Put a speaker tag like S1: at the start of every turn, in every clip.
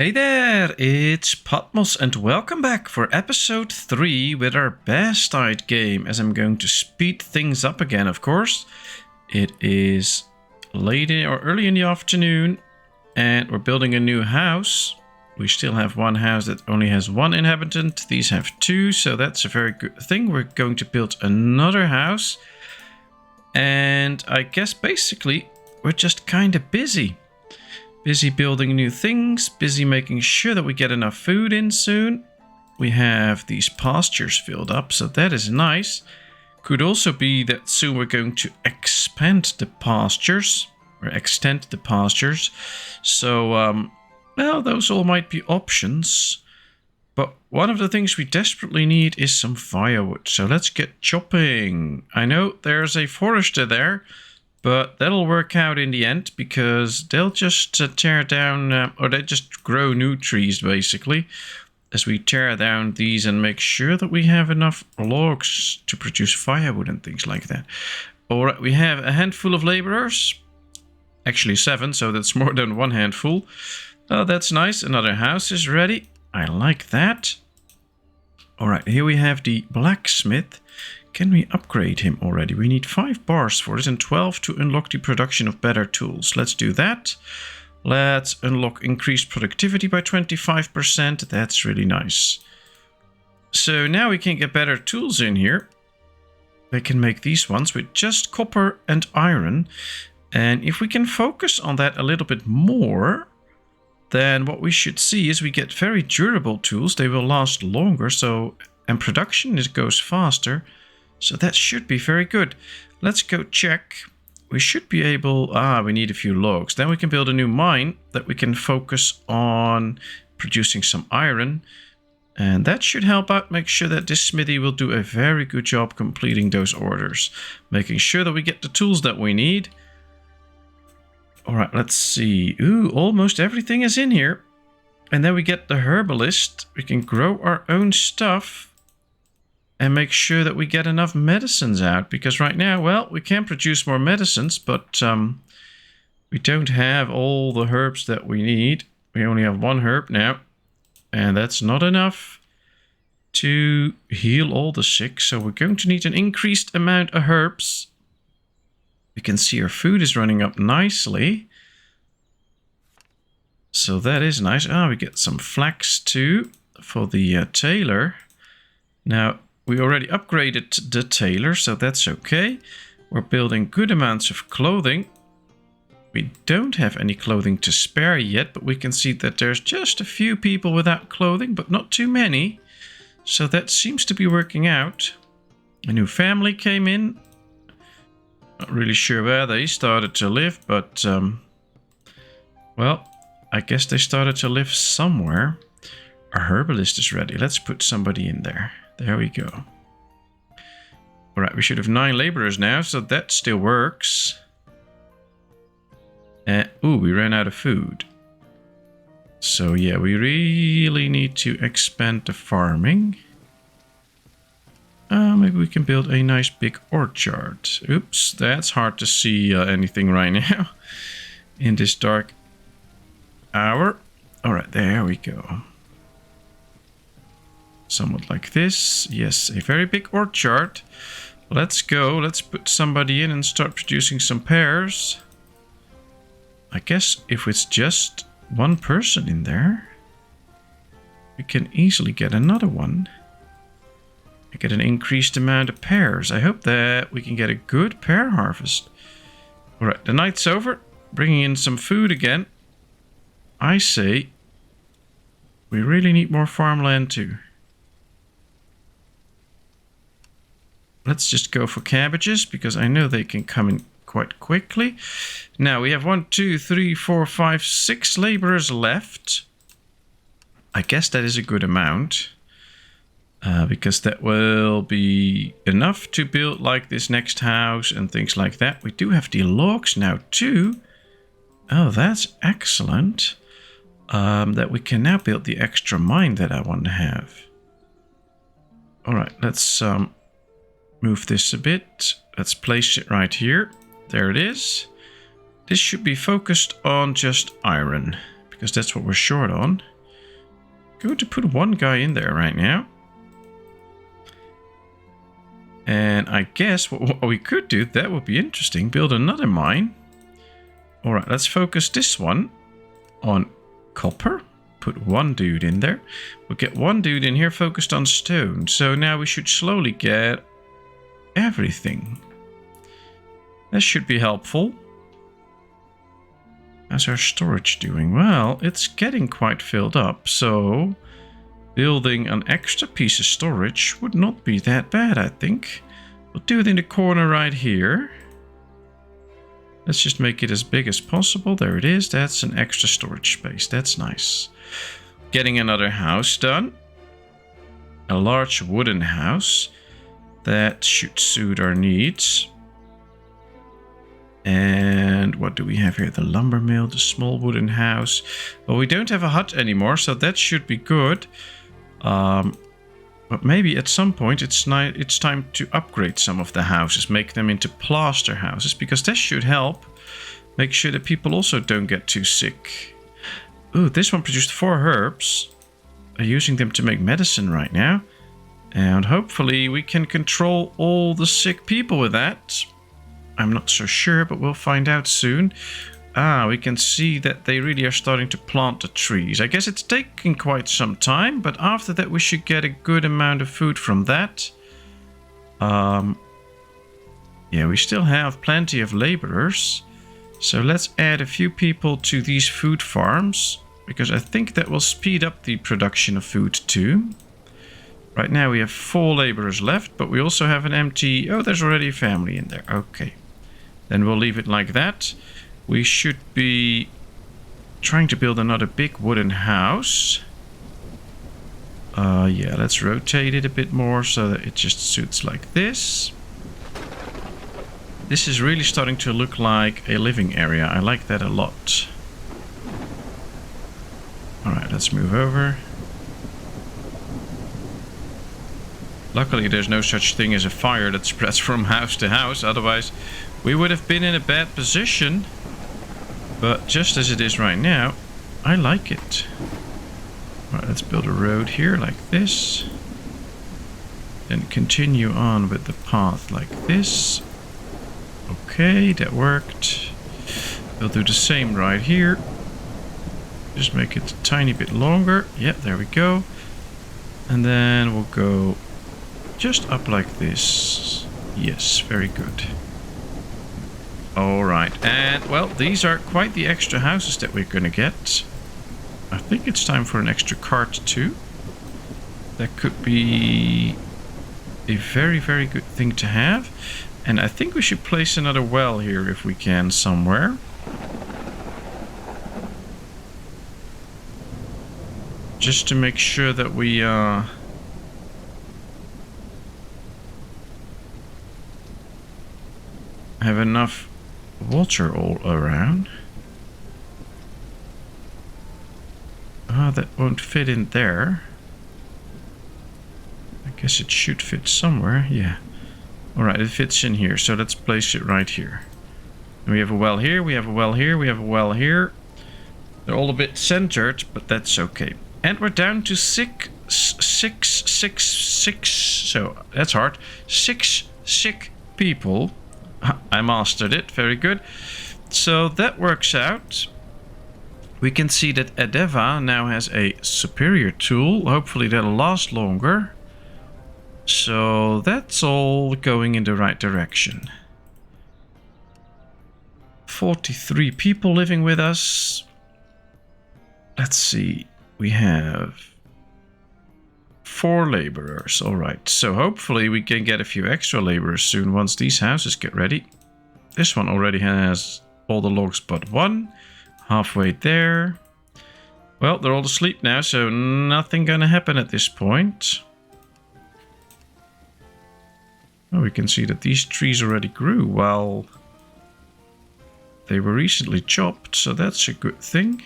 S1: Hey there, it's Patmos and welcome back for episode 3 with our Bastide game, as I'm going to speed things up again, of course. It is late or early in the afternoon and we're building a new house. We still have one house that only has one inhabitant. These have two, so that's a very good thing. We're going to build another house. And I guess basically we're just kind of busy. Busy building new things, busy making sure that we get enough food in soon. We have these pastures filled up, so that is nice. Could also be that soon we're going to expand the pastures, or extend the pastures. So, well, those all might be options. But one of the things we desperately need is some firewood, so let's get chopping. I know there's a forester there, but that'll work out in the end because they'll just tear down, or they just grow new trees basically, as we tear down these and make sure that we have enough logs to produce firewood and things like that. Alright, we have a handful of laborers. Actually 7, so that's more than one handful. Oh, that's nice. Another house is ready. I like that. Alright, here we have the blacksmith. Can we upgrade him already? We need 5 bars for it and 12 to unlock the production of better tools. Let's do that. Let's unlock increased productivity by 25%. That's really nice. So now we can get better tools in here. They can make these ones with just copper and iron. And if we can focus on that a little bit more, then what we should see is we get very durable tools. They will last longer, and production goes faster. So that should be very good. Let's go check. We should be able... we need a few logs. Then we can build a new mine that we can focus on producing some iron. And that should help out, make sure that this smithy will do a very good job completing those orders. Making sure that we get the tools that we need. Alright, let's see. Ooh, almost everything is in here. And then we get the herbalist. We can grow our own stuff. And make sure that we get enough medicines out. Because right now, well, we can produce more medicines. But we don't have all the herbs that we need. We only have 1 herb now. And that's not enough to heal all the sick. So we're going to need an increased amount of herbs. We can see our food is running up nicely. So that is nice. We get some flax too for the tailor. Now, we already upgraded the tailor, so that's okay. We're building good amounts of clothing. We don't have any clothing to spare yet, but we can see that there's just a few people without clothing, but not too many. So that seems to be working out. A new family came in. Not really sure where they started to live, but well, I guess they started to live somewhere. Our herbalist is ready. Let's put somebody in there. There we go. Alright, we should have 9 laborers now, so that still works. Ooh, we ran out of food. So yeah, we really need to expand the farming. Maybe we can build a nice big orchard. Oops, that's hard to see anything right now in this dark hour. Alright, there we go. Somewhat like this. Yes, a very big orchard. Let's go. Let's put somebody in and start producing some pears. I guess if it's just 1 person in there, we can easily get another one. I get an increased amount of pears. I hope that we can get a good pear harvest. Alright, the night's over. Bringing in some food again. I say we really need more farmland too. Let's just go for cabbages, because I know they can come in quite quickly. Now, we have 1, 2, 3, 4, 5, 6 laborers left. I guess that is a good amount. Because that will be enough to build like this next house and things like that. We do have the logs now too. Oh, that's excellent. That we can now build the extra mine that I want to have. Alright, let's... move this a bit. Let's place it right here. There it is. This should be focused on just iron, because that's what we're short on. going to put one guy in there right now. And I guess what we could do, that would be interesting, build another mine. Alright, let's focus this one on copper. Put one dude in there. We'll get one dude in here focused on stone. So now we should slowly get everything. That should be helpful. How's our storage doing? Well, it's getting quite filled up. So building an extra piece of storage would not be that bad, I think. We'll do it in the corner right here. Let's just make it as big as possible. There it is. That's an extra storage space. That's nice. Getting another house done. A large wooden house. That should suit our needs. And what do we have here? The lumber mill, the small wooden house. Well, we don't have a hut anymore, so that should be good. But maybe at some point it's time to upgrade some of the houses, make them into plaster houses, because this should help make sure that people also don't get too sick. Ooh, this one produced 4 herbs. I'm using them to make medicine right now. And hopefully we can control all the sick people with that. I'm not so sure, but we'll find out soon. Ah, we can see that they really are starting to plant the trees. I guess it's taking quite some time, but after that we should get a good amount of food from that. Yeah, we still have plenty of laborers. So let's add a few people to these food farms, because I think that will speed up the production of food too. Right now we have 4 laborers left, but we also have an empty... Oh, there's already a family in there. Okay. Then we'll leave it like that. We should be trying to build another big wooden house. Yeah, let's rotate it a bit more so that it just suits like this. This is really starting to look like a living area. I like that a lot. Alright, let's move over. Luckily there's no such thing as a fire that spreads from house to house, otherwise we would have been in a bad position. But just as it is right now, I like it. Right, let's build a road here like this. Then continue on with the path like this. Okay, that worked. We'll do the same right here. Just make it a tiny bit longer. Yeah, there we go. And then we'll go just up like this. Yes, very good. Alright, and well, these are quite the extra houses that we're going to get. I think it's time for an extra cart too. That could be a very, very good thing to have. And I think we should place another well here if we can somewhere. Just to make sure that we have enough water all around. Ah, that won't fit in there. I guess it should fit somewhere, yeah. Alright, it fits in here, so let's place it right here. And we have a well here, we have a well here, we have a well here. They're all a bit centered, but that's okay. And we're down to six, so that's hard. 6 sick people. I mastered it, very good. So that works out. We can see that Edeva now has a superior tool. Hopefully that'll last longer. So that's all going in the right direction. 43 people living with us. Let's see. We have 4 laborers. Alright, so hopefully we can get a few extra laborers soon once these houses get ready. This one already has all the logs but one. Halfway there. Well, they're all asleep now, so nothing gonna happen at this point. Oh, we can see that these trees already grew while they were recently chopped, so that's a good thing.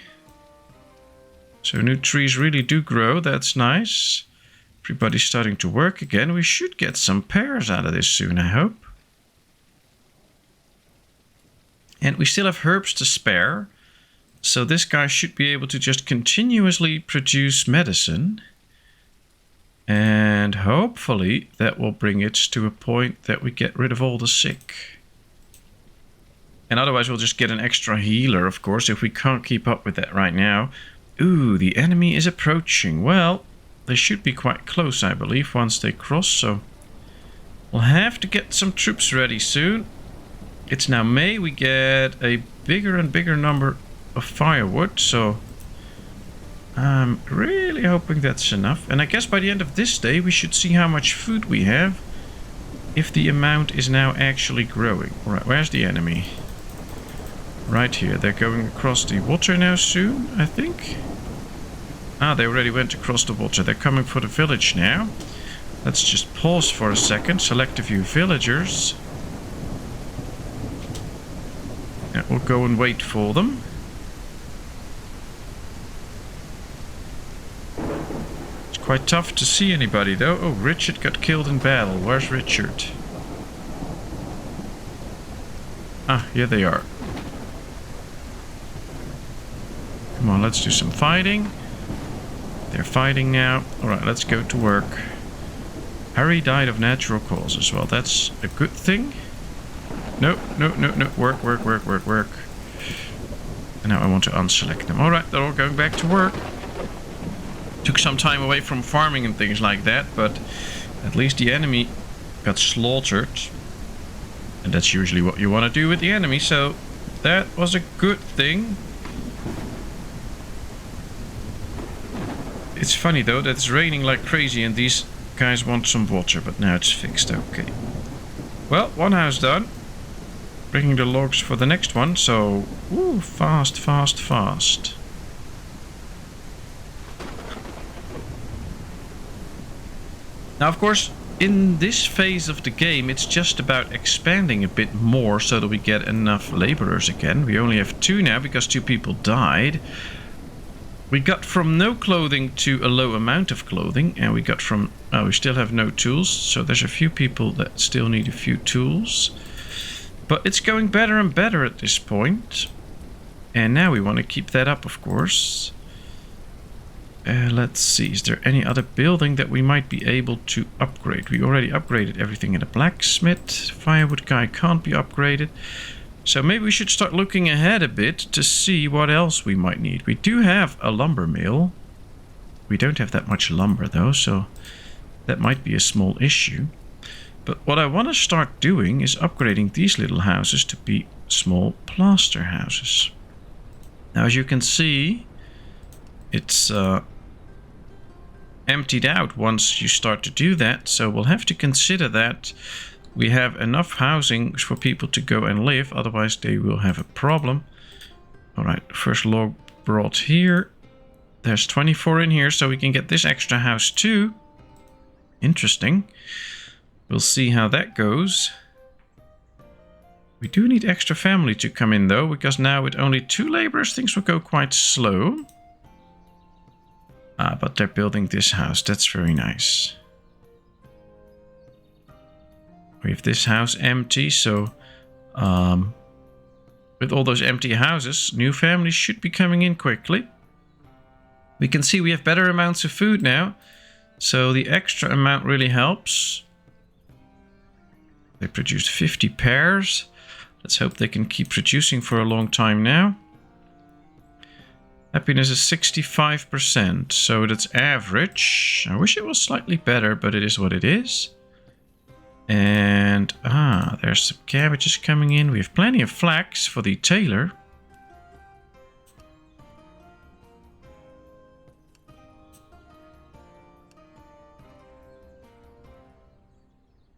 S1: So new trees really do grow, that's nice. Everybody's starting to work again. We should get some pears out of this soon, I hope. And we still have herbs to spare. So this guy should be able to just continuously produce medicine. And hopefully that will bring it to a point that we get rid of all the sick. And otherwise we'll just get an extra healer, of course, if we can't keep up with that right now. Ooh, the enemy is approaching. Well, they should be quite close, I believe, once they cross, so we'll have to get some troops ready soon. It's now May, we get a bigger and bigger number of firewood, so I'm really hoping that's enough. And I guess by the end of this day we should see how much food we have, if the amount is now actually growing. Alright, where's the enemy? Right here. They're going across the water now soon, I think. Ah, they already went across the water. They're coming for the village now. Let's just pause for a second, select a few villagers. Yeah, we'll go and wait for them. It's quite tough to see anybody though. Oh, Richard got killed in battle. Where's Richard? Ah, here they are. Come on, let's do some fighting. They're fighting now. Alright, let's go to work. Harry died of natural causes. Well, that's a good thing. No, no, no, no. Work, work, work, work, work. And now I want to unselect them. Alright, they're all going back to work. Took some time away from farming and things like that, but at least the enemy got slaughtered. And that's usually what you want to do with the enemy, so that was a good thing. It's funny though that it's raining like crazy and these guys want some water, but now it's fixed. Okay. Well, one house done. Bringing the logs for the next one, so ooh, fast, fast, fast. Now, of course, in this phase of the game, it's just about expanding a bit more so that we get enough laborers again. We only have 2 now because 2 people died. We got from no clothing to a low amount of clothing, and we got from... Oh, we still have no tools, so there's a few people that still need a few tools. But it's going better and better at this point. And now we want to keep that up, of course. Let's see, is there any other building that we might be able to upgrade? We already upgraded everything in the blacksmith. Firewood guy can't be upgraded. So maybe we should start looking ahead a bit to see what else we might need. We do have a lumber mill. We don't have that much lumber though, so that might be a small issue. But what I want to start doing is upgrading these little houses to be small plaster houses. Now, as you can see, it's emptied out once you start to do that. So we'll have to consider that we have enough housing for people to go and live. Otherwise, they will have a problem. All right, first log brought here. There's 24 in here, so we can get this extra house too. Interesting. We'll see how that goes. We do need extra family to come in though, because now with only 2 laborers, things will go quite slow. Ah, but they're building this house. That's very nice. We have this house empty, so with all those empty houses, new families should be coming in quickly. We can see we have better amounts of food now, so the extra amount really helps. They produced 50 pears. Let's hope they can keep producing for a long time now. Happiness is 65%, so that's average. I wish it was slightly better, but it is what it is. And, there's some cabbages coming in. We have plenty of flax for the tailor.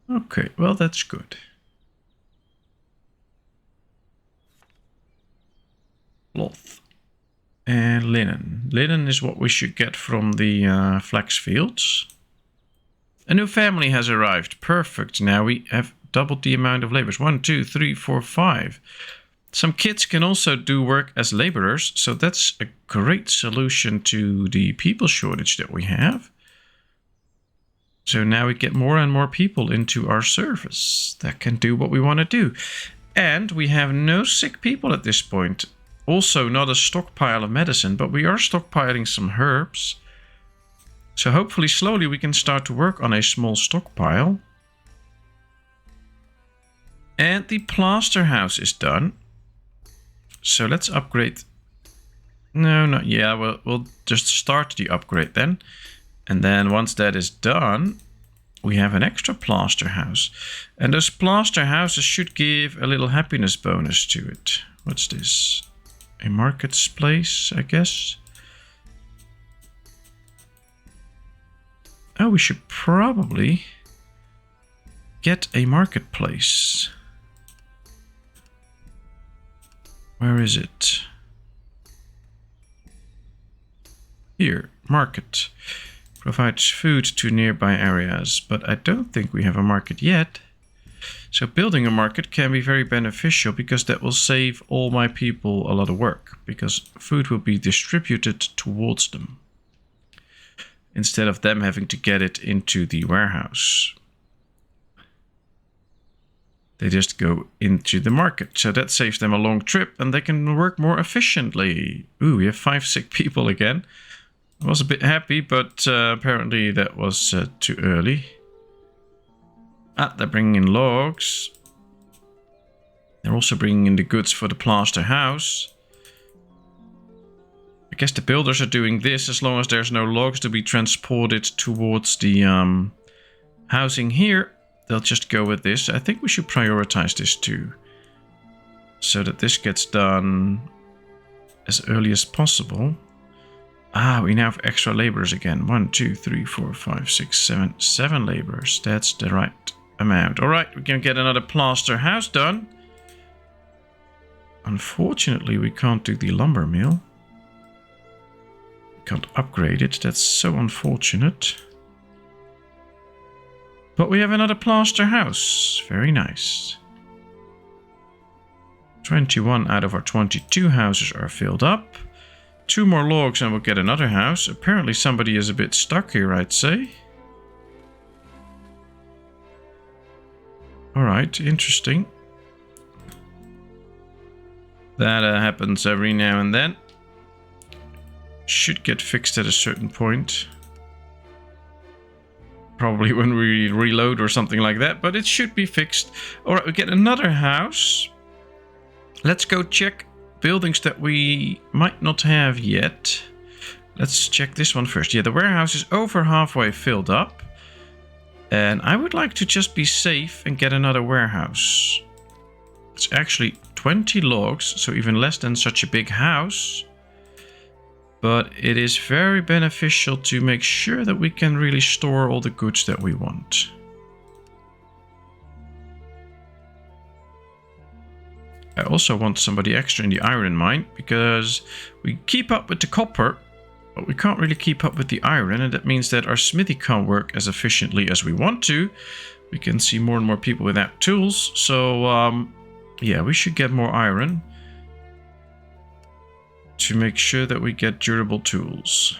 S1: Okay, well, that's good. Cloth. And linen. Linen is what we should get from the flax fields. A new family has arrived. Perfect. Now we have doubled the amount of laborers. 1, 2, 3, 4, 5. Some kids can also do work as laborers, so that's a great solution to the people shortage that we have. So now we get more and more people into our service that can do what we want to do. And we have no sick people at this point. also not a stockpile of medicine, but we are stockpiling some herbs. So hopefully slowly we can start to work on a small stockpile. And the plaster house is done. So let's upgrade. No, not yet. We'll just start the upgrade then. And then once that is done, we have an extra plaster house. And those plaster houses should give a little happiness bonus to it. What's this? A marketplace, I guess. Oh, we should probably get a marketplace. Where is it? Here, market. Provides food to nearby areas, but I don't think we have a market yet. So building a market can be very beneficial because that will save all my people a lot of work, because food will be distributed towards them instead of them having to get it into the warehouse. They just go into the market. So that saves them a long trip and they can work more efficiently. Ooh, we have 5 sick people again. I was a bit happy, but apparently that was too early. Ah, they're bringing in logs. They're also bringing in the goods for the plaster house. I guess the builders are doing this as long as there's no logs to be transported towards the housing here. They'll just go with this. I think we should prioritize this too, so that this gets done as early as possible. Ah, we now have extra laborers again. 1, 2, 3, 4, 5, 6, 7. 7 laborers. That's the right amount. Alright, we can get another plaster house done. Unfortunately, we can't do the lumber mill. We can't upgrade it. That's so unfortunate. But we have another plaster house. Very nice. 21 out of our 22 houses are filled up. 2 more logs and we'll get another house. Apparently somebody is a bit stuck here, I'd say. Alright, interesting. That happens every now and then. Should get fixed at a certain point. Probably when we reload or something like that, but it should be fixed. Alright, we get another house. Let's go check buildings that we might not have yet. Let's check this one first. Yeah, the warehouse is over halfway filled up. And I would like to just be safe and get another warehouse. It's actually 20 logs, so even less than such a big house. But it is very beneficial to make sure that we can really store all the goods that we want. I also want somebody extra in the iron mine, because we keep up with the copper, but we can't really keep up with the iron, and that means that our smithy can't work as efficiently as we want to. We can see more and more people without tools, so yeah, we should get more iron to make sure that we get durable tools.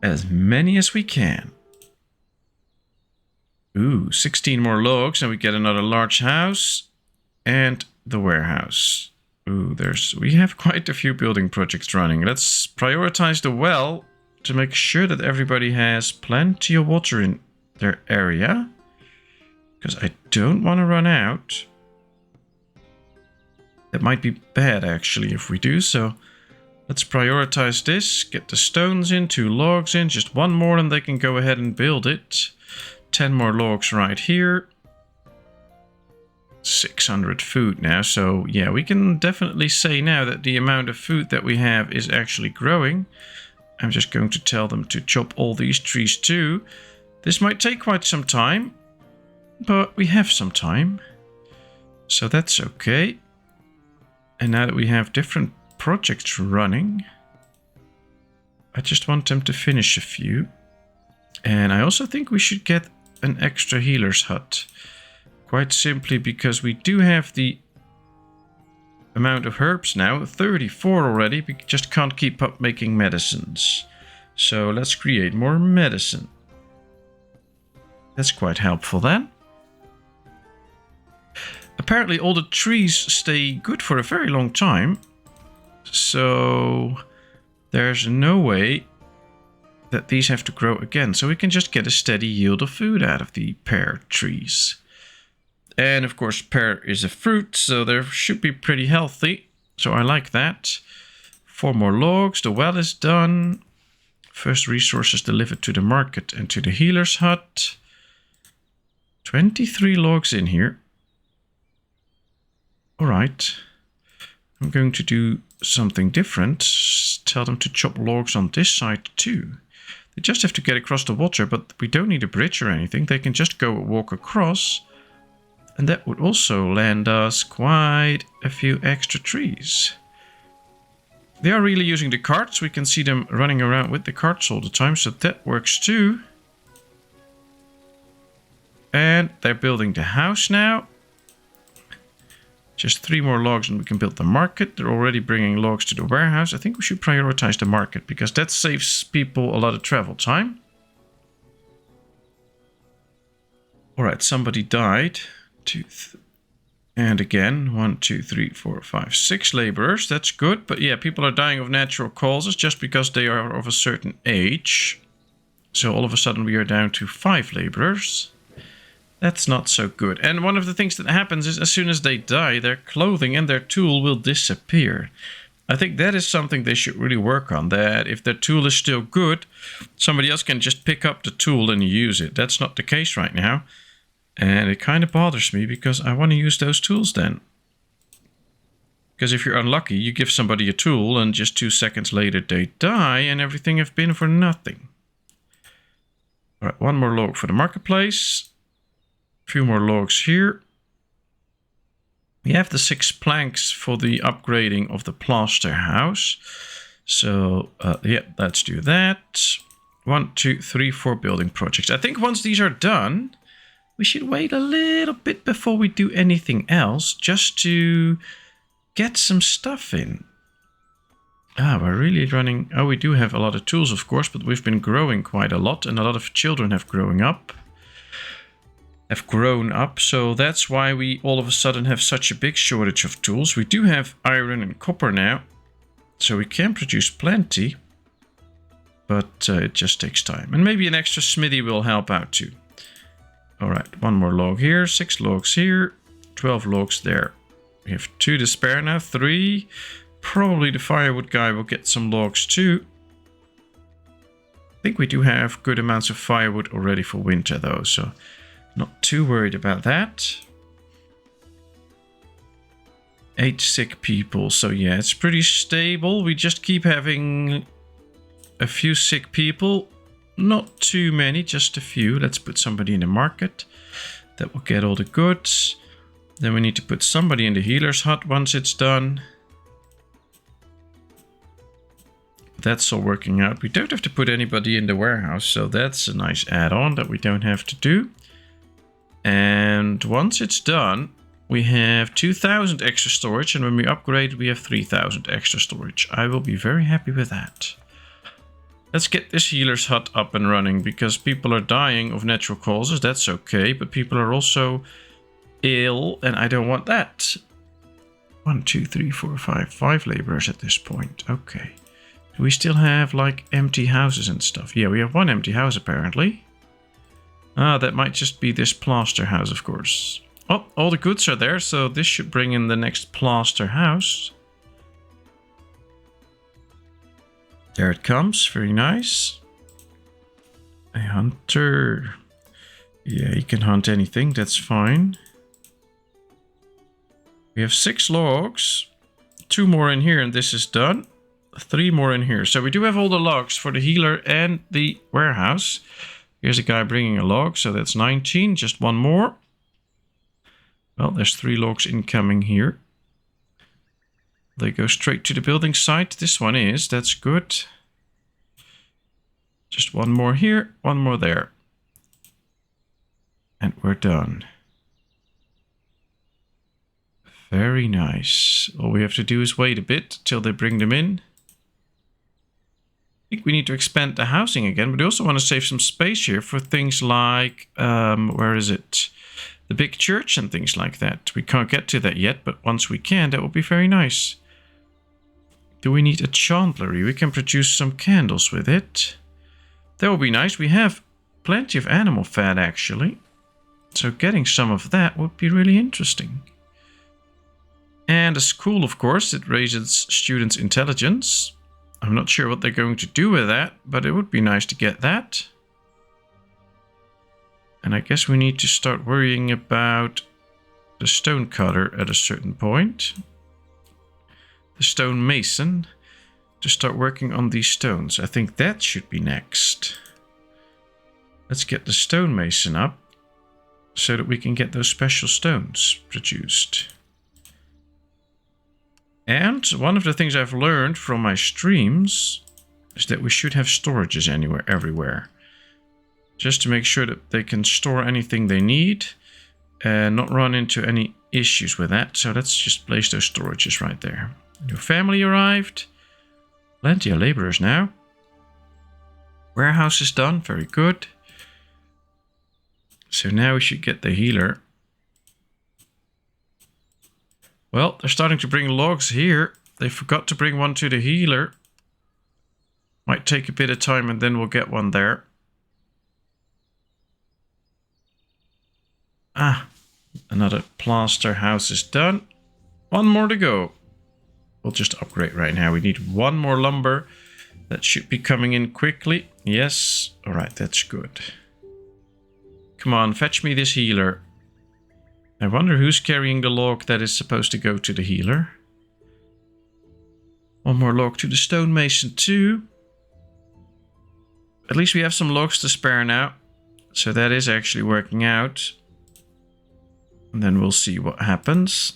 S1: As many as we can. Ooh, 16 more logs and we get another large house and the warehouse. Ooh, we have quite a few building projects running. Let's prioritize the well to make sure that everybody has plenty of water in their area, because I don't want to run out. That might be bad actually if we do, so let's prioritize this. Get the stones in, 2 logs in, just 1 more and they can go ahead and build it. 10 more logs right here. 600 food now, so yeah, we can definitely say now that the amount of food that we have is actually growing. I'm just going to tell them to chop all these trees too. This might take quite some time, but we have some time, so that's okay. And now that we have different projects running, I just want them to finish a few. And I also think we should get an extra healer's hut. Quite simply because we do have the amount of herbs now, 34 already. We just can't keep up making medicines. So let's create more medicine. That's quite helpful then. apparently all the trees stay good for a very long time. So there's no way that these have to grow again. So we can just get a steady yield of food out of the pear trees. And of course, pear is a fruit, so they should be pretty healthy. So I like that. 4 more logs. The well is done. First resources delivered to the market and to the healer's hut. 23 logs in here. All right. I'm going to do something different. Tell them to chop logs on this side too. They just have to get across the water, but we don't need a bridge or anything. They can just go walk across. And that would also land us quite a few extra trees. They are really using the carts. We can see them running around with the carts all the time, so that works too. And they're building the house now. Just 3 more logs and we can build the market. They're already bringing logs to the warehouse. I think we should prioritize the market because that saves people a lot of travel time. Alright, somebody died. And again, 1, 2, 3, 4, 5, 6 laborers. That's good. But yeah, people are dying of natural causes just because they are of a certain age. So all of a sudden we are down to 5 laborers. That's not so good. And one of the things that happens is as soon as they die, their clothing and their tool will disappear. I think that is something they should really work on. That if their tool is still good, somebody else can just pick up the tool and use it. That's not the case right now. And it kind of bothers me because I want to use those tools then. Because if you're unlucky, you give somebody a tool and just 2 seconds later they die and everything have been for nothing. Alright, 1 more log for the marketplace. A few more logs here. We have the 6 planks for the upgrading of the plaster house. So, yeah, let's do that. 1, 2, 3, 4 building projects. I think once these are done, we should wait a little bit before we do anything else, just to get some stuff in. We're really running... Oh, we do have a lot of tools, of course, but we've been growing quite a lot, and a lot of children have grown up, so that's why we all of a sudden have such a big shortage of tools. We do have iron and copper now, so we can produce plenty, but it just takes time. And maybe an extra smithy will help out too. Alright, 1 more log here, 6 logs here, 12 logs there. We have 2 to spare now, 3. Probably the firewood guy will get some logs too. I think we do have good amounts of firewood already for winter though, so not too worried about that. 8 sick people, so yeah, it's pretty stable. We just keep having a few sick people. Not too many, just a few. Let's put somebody in the market. That will get all the goods. Then we need to put somebody in the healer's hut once it's done. That's all working out. We don't have to put anybody in the warehouse, so that's a nice add-on that we don't have to do. And once it's done, we have 2,000 extra storage, and when we upgrade, we have 3,000 extra storage. I will be very happy with that. Let's get this healer's hut up and running, because people are dying of natural causes. That's okay, but people are also ill, and I don't want that. 1, 2, 3, 4, 5 laborers at this point. Okay. Do we still have, like, empty houses and stuff? Yeah, we have 1 empty house, apparently. That might just be this plaster house, of course. Oh, all the goods are there, so this should bring in the next plaster house. There it comes, very nice. A hunter. Yeah, he can hunt anything, that's fine. We have 6 logs. 2 more in here and this is done. 3 more in here. So we do have all the logs for the healer and the warehouse. Here's a guy bringing a log, so that's 19. Just 1 more. Well, there's 3 logs incoming here. They go straight to the building site. This one is. That's good. Just 1 more here, 1 more there. And we're done. Very nice. All we have to do is wait a bit till they bring them in. I think we need to expand the housing again, but we also want to save some space here for things like, where is it? the big church and things like that. We can't get to that yet, but once we can, that will be very nice. Do we need a chandlery? We can produce some candles with it. That will be nice. We have plenty of animal fat, actually. So getting some of that would be really interesting. And a school, of course, it raises students' intelligence. I'm not sure what they're going to do with that, but it would be nice to get that. And I guess we need to start worrying about the stone cutter at a certain point. The stone mason, to start working on these stones. I think that should be next. Let's get the stone mason up so that we can get those special stones produced. And one of the things I've learned from my streams is that we should have storages everywhere. Just to make sure that they can store anything they need and not run into any issues with that. So let's just place those storages right there. New family arrived. Plenty of laborers now. Warehouse is done. Very good. So now we should get the healer. Well, they're starting to bring logs here. They forgot to bring one to the healer. Might take a bit of time and then we'll get one there. Ah, another plaster house is done. One more to go. We'll just upgrade right now. We need one more lumber. That should be coming in quickly. Yes. All right, that's good. Come on, fetch me this healer. I wonder who's carrying the log that is supposed to go to the healer. One more log to the stonemason too. At least we have some logs to spare now. So that is actually working out. And then we'll see what happens.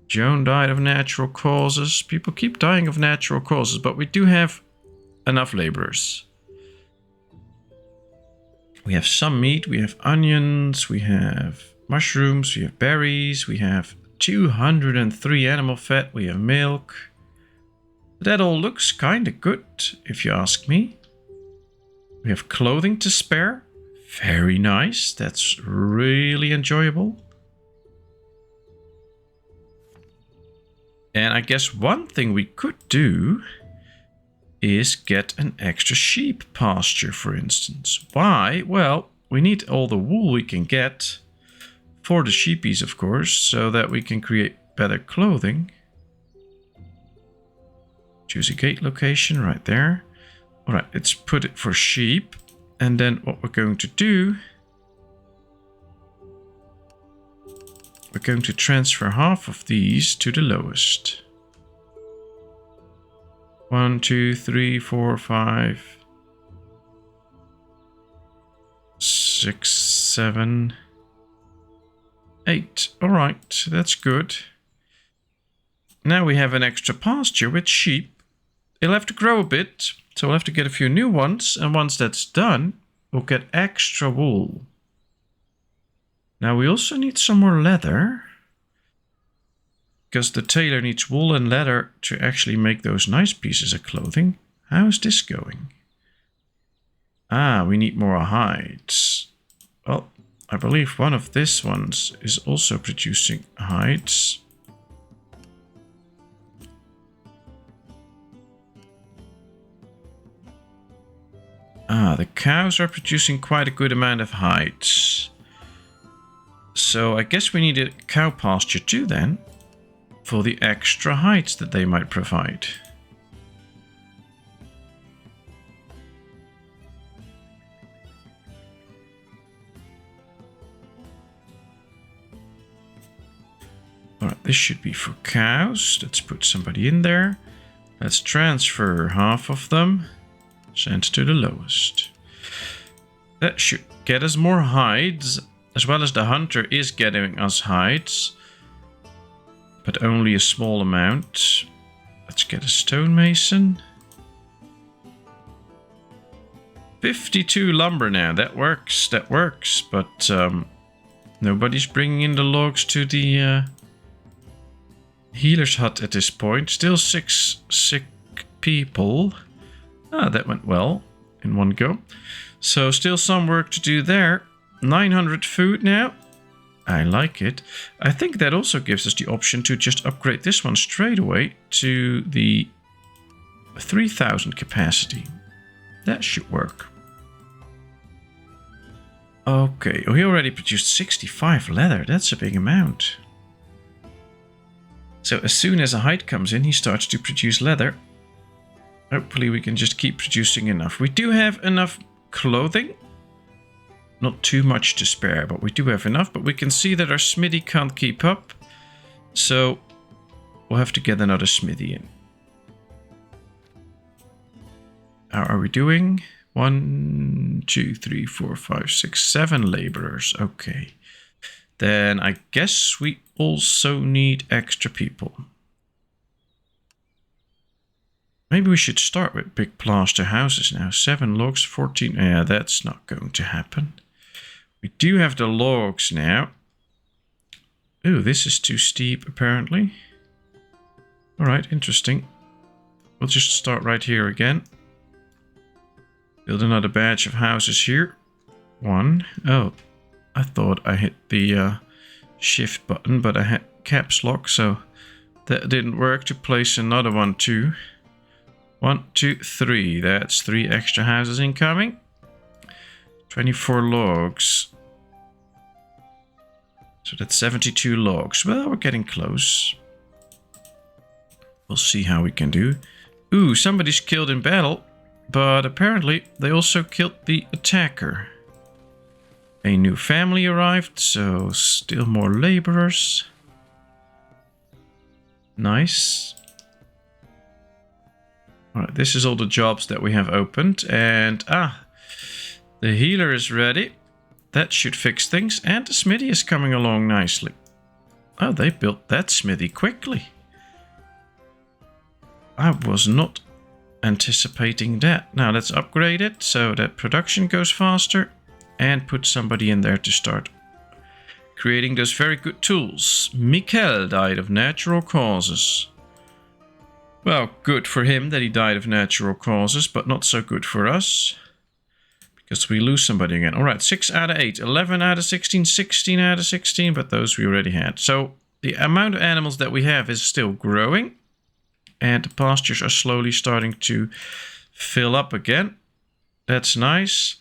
S1: Joan died of natural causes. People keep dying of natural causes, but we do have enough laborers. We have some meat, we have onions, we have mushrooms, we have berries, we have 203 animal fat, we have milk. That all looks kind of good, if you ask me. We have clothing to spare. Very nice. That's really enjoyable. And I guess one thing we could do is get an extra sheep pasture, for instance. Why? Well, we need all the wool we can get for the sheepies, of course, so that we can create better clothing. Choose a gate location right there. All right, let's put it for sheep. And then what we're going to do, we're going to transfer half of these to the lowest. 1, 2, 3, 4, 5, 6, 7, 8. All right, that's good. Now we have an extra pasture with sheep. It'll have to grow a bit, so we'll have to get a few new ones. And once that's done, we'll get extra wool. Now we also need some more leather, because the tailor needs wool and leather to actually make those nice pieces of clothing. How is this going? Ah, we need more hides. Well, I believe one of these ones is also producing hides. Ah, the cows are producing quite a good amount of hides. So I guess we need a cow pasture too then, for the extra hides that they might provide. Alright, this should be for cows. Let's put somebody in there. Let's transfer half of them. Send to the lowest. That should get us more hides, as well as the hunter is getting us hides. But only a small amount. Let's get a stonemason. 52 lumber now. That works. That works. But nobody's bringing in the logs to the healer's hut at this point. Still 6 sick people. Ah, that went well in one go. So still some work to do there. 900 food now. I like it. I think that also gives us the option to just upgrade this one straight away to the 3000 capacity. That should work. Okay, we already produced 65 leather. That's a big amount. So as soon as a hide comes in, he starts to produce leather. Hopefully we can just keep producing enough. We do have enough clothing. Not too much to spare, but we do have enough. But we can see that our smithy can't keep up. So we'll have to get another smithy in. How are we doing? 1, 2, 3, 4, 5, 6, 7 laborers. Okay. Then I guess we also need extra people. Maybe we should start with big plaster houses now. 7 logs, 14. Yeah, that's not going to happen. We do have the logs now. Ooh, this is too steep apparently. Alright, interesting. We'll just start right here again. Build another batch of houses here. 1. Oh, I thought I hit the shift button, but I had caps lock, so that didn't work to place another one too. 1, 2, 3. That's 3 extra houses incoming. 24 logs. So that's 72 logs. Well, we're getting close. We'll see how we can do. Ooh, somebody's killed in battle. But apparently they also killed the attacker. A new family arrived, so still more laborers. Nice. Alright, this is all the jobs that we have opened. And, the healer is ready. That should fix things. And the smithy is coming along nicely. Oh, they built that smithy quickly. I was not anticipating that. Now let's upgrade it so that production goes faster. And put somebody in there to start creating those very good tools. Mikkel died of natural causes. Well, good for him that he died of natural causes, but not so good for us. Because we lose somebody again. Alright, 6 out of 8, 11 out of 16, 16 out of 16, but those we already had. So the amount of animals that we have is still growing. And the pastures are slowly starting to fill up again. That's nice.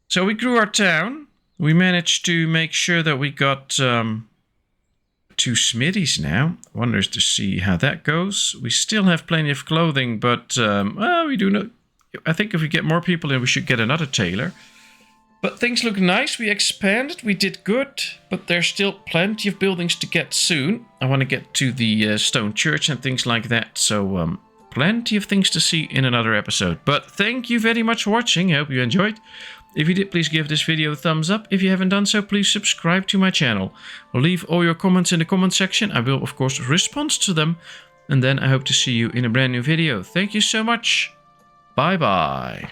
S1: So we grew our town. We managed to make sure that we got 2 smithies now. Wonders to see how that goes. We still have plenty of clothing, but well, we do not. I think if we get more people in, we should get another tailor. But things look nice. We expanded. We did good, but there's still plenty of buildings to get soon. I want to get to the stone church and things like that. So plenty of things to see in another episode. But thank you very much for watching. I hope you enjoyed. If you did, please give this video a thumbs up. If you haven't done so, please subscribe to my channel. Or leave all your comments in the comment section. I will, of course, respond to them. And then I hope to see you in a brand new video. Thank you so much. Bye-bye.